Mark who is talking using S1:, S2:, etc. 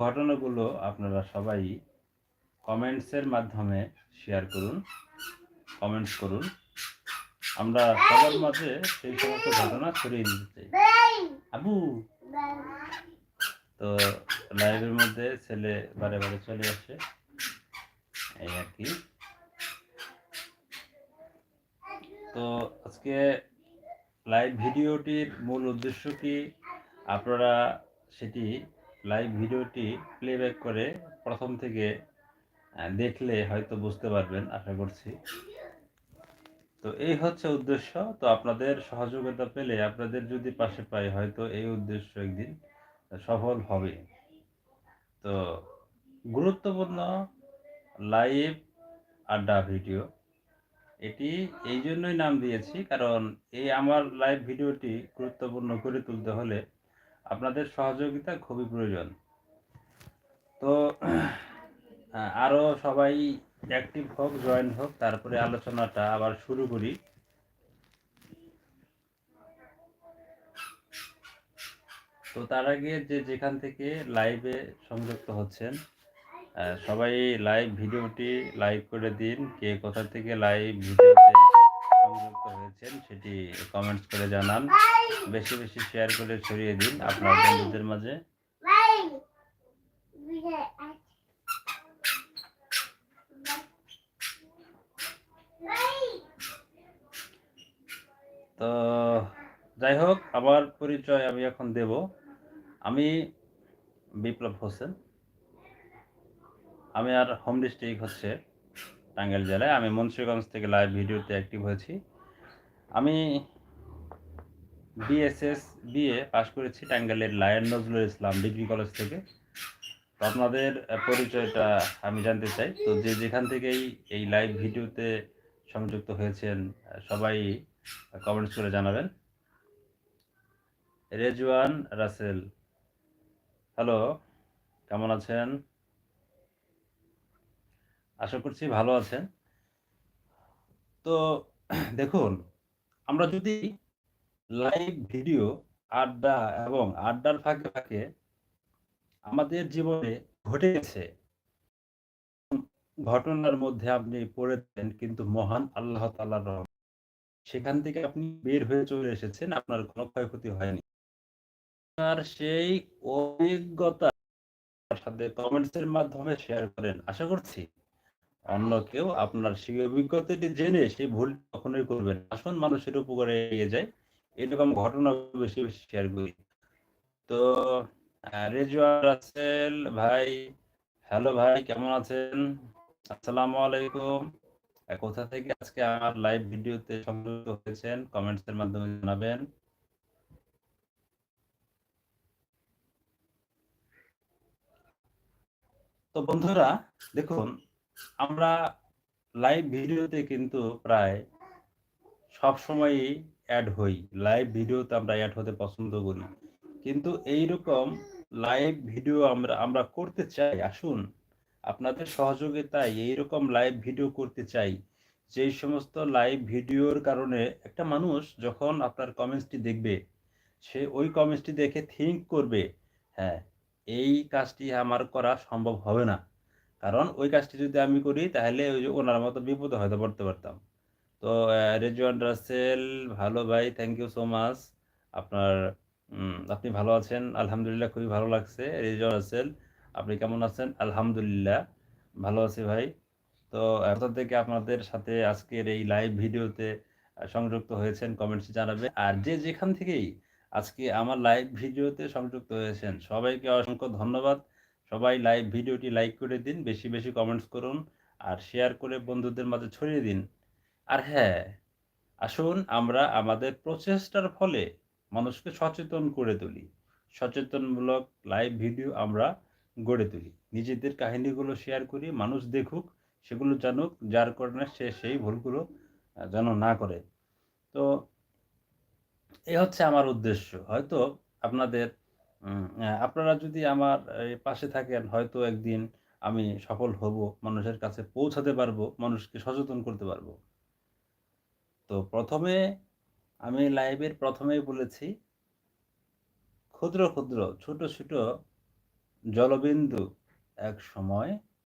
S1: ঘটনাগুলো আপনারা সবাই কমেন্টসের মাধ্যমে শেয়ার করুন, কমেন্টস করুন। আমরা সবার মাঝে সেই সমস্ত ঘটনা ছড়িয়ে দিতে চাই। আবু তো লাইভের মধ্যে ছেলে বারে বারে চলে আসে, এই আর কি। তো আজকে লাইভ ভিডিওটির মূল উদ্দেশ্য কি, আপনারা সেটি লাইভ ভিডিওটি প্লেব্যাক করে প্রথম থেকে দেখলে হয়তো বুঝতে পারবেন, আশা করছি। তো এই হচ্ছে উদ্দেশ্য। তো আপনাদের সহযোগিতা পেলে, আপনাদের যদি পাশে পাই, হয়তো এই উদ্দেশ্য একদিন সফল হবে। তো গুরুত্বপূর্ণ লাইভ আড্ডা ভিডিও, এটি এই জন্যই নাম দিয়েছি কারণ এই আমার লাইভ ভিডিওটি গুরুত্বপূর্ণ করে তুলতে হলে আপনাদের সহযোগিতা খুবই প্রয়োজন। তো আরও সবাই অ্যাক্টিভ হোক, জয়েন হোক, তারপরে আলোচনাটা আবার শুরু করি। তো তার আগে যে যেখান থেকে লাইভে সংযুক্ত হচ্ছেন, সবাই লাইভ ভিডিওটি লাইক করে দিন। কে কোথা থেকে লাইভ ভিডিওতে সংযুক্ত হয়েছেন সেটি কমেন্টস করে জানান। বেশি বেশি শেয়ার করে ছড়িয়ে দিন আপনার বন্ধুদের মাঝে। তো যাই হোক, আমার পরিচয় আমি এখন দেব। আমি বিপ্লব হোসেন। আমি আর হোম ডিস্ট্রিক্ট হচ্ছে টাঙ্গাইল জেলায়। আমি মুন্সিগঞ্জ থেকে লাইভ ভিডিওতে অ্যাক্টিভ হয়েছি। আমি বিএসএস বিএ পাশ করেছি টাঙ্গাইলের lion Nazrul Islam degree college থেকে। তো আপনাদের পরিচয়টা আমি জানতে চাই। তো যে যেখান থেকেই এই লাইভ ভিডিওতে সংযুক্ত হয়েছেন, সবাই কমেন্টস করে জানাবেন। রেজওয়ান রাসেল, হ্যালো, কেমন আছেন? আশা করছি ভালো আছেন। তো দেখুন, আমরা যদি লাইভ ভিডিও, আড্ডা এবং আড্ডার ফাঁকে ফাঁকে আমাদের জীবনে ঘটে গেছে ঘটনার মধ্যে আপনি পড়েছেন, কিন্তু মহান আল্লাহ তাআলার রহমত, সেখান থেকে আপনি বের হয়ে চলে এসেছেন, আপনার কোনো ক্ষয়ক্ষতি হয়নি। আর সেই অভিজ্ঞতা সাথে কমেন্টসের মাধ্যমে শেয়ার করেন। আশা করছি অন্য কেউ আপনার সেই অভিজ্ঞতাটি জেনে সেই ভুল কখনোই করবেন না। আসুন মানুষের উপকারে এগিয়ে যায়, এরকম ঘটনা বেশি বেশি শেয়ার করি। তো রেজওয়ান রাসেল ভাই, হ্যালো ভাই, কেমন আছেন? আসসালামু আলাইকুম। কোথা থেকে আজকে আমার লাইভ ভিডিওতে সংযুক্ত হয়েছেন, কমেন্টস এর মাধ্যমে জানাবেন। তো বন্ধুরা, দেখুন, আমরা লাইভ ভিডিওতে কিন্তু প্রায় সব সময়ই অ্যাড হই। লাইভ ভিডিওতে আমরা অ্যাড হতে পছন্দ করি, কিন্তু এইরকম লাইভ ভিডিও আমরা আমরা করতে চাই। আসুন আপনাদের সহযোগিতায় এইরকম লাইভ ভিডিও করতে চাই, যেই সমস্ত লাইভ ভিডিওর কারণে একটা মানুষ যখন আপনার কমেন্টসটি দেখবে, সে ওই কমেন্টসটি দেখে থিঙ্ক করবে, হ্যাঁ, এই কাজটি আমার করা সম্ভব হবে না, কারণ ওই কাজটি যদি আমি করি তাহলে ওই যে ওনার মতো বিপদে হয়তো পড়তে পারতাম। তো রেজওয়ান রাসেল, ভালো ভাই, থ্যাংক ইউ সো মাচ। আপনার আপনি ভালো আছেন? আলহামদুলিল্লাহ, খুবই ভালো লাগছে। রেজওয়ান রাসেল, আপনি কেমন আছেন? আলহামদুলিল্লাহ, ভালো আছি ভাই। তো কোথা থেকে আপনাদের সাথে আজকের এই লাইভ ভিডিওতে সংযুক্ত হয়েছেন, কমেন্টসে জানাবে। আর যে যেখান থেকেই আজকে আমার লাইভ ভিডিওতে সংযুক্ত হয়েছেন, সবাইকে অসংখ্য ধন্যবাদ। সবাই লাইভ ভিডিওটি লাইক করে দিন, বেশি বেশি কমেন্টস করুন, আর শেয়ার করে বন্ধুদের মাঝে ছড়িয়ে দিন। আর হ্যাঁ, আসুন আমরা আমাদের প্রচেষ্টার ফলে মানুষকে সচেতন করে তুলি। সচেতনমূলক লাইভ ভিডিও আমরা গড়ে তুলি। নিজেদের কাহিনীগুলো শেয়ার করি, মানুষ দেখুক, সেগুলো জানুক, যার কারণে সে সেই ভুলগুলো যেন না করে। তো এ হচ্ছে আমার উদ্দেশ্য। হয়তো আপনাদের আপনারা যদি আমার পাশে থাকেন, হয়তো একদিন আমি সফল হব, মানুষের কাছে পৌঁছাতে পারবো, মানুষকে সচেতন করতে পারবো। তো প্রথমে আমি লাইভের প্রথমেই বলেছি, ক্ষুদ্র ক্ষুদ্র ছোট ছোট জলবিন্দু এক সময়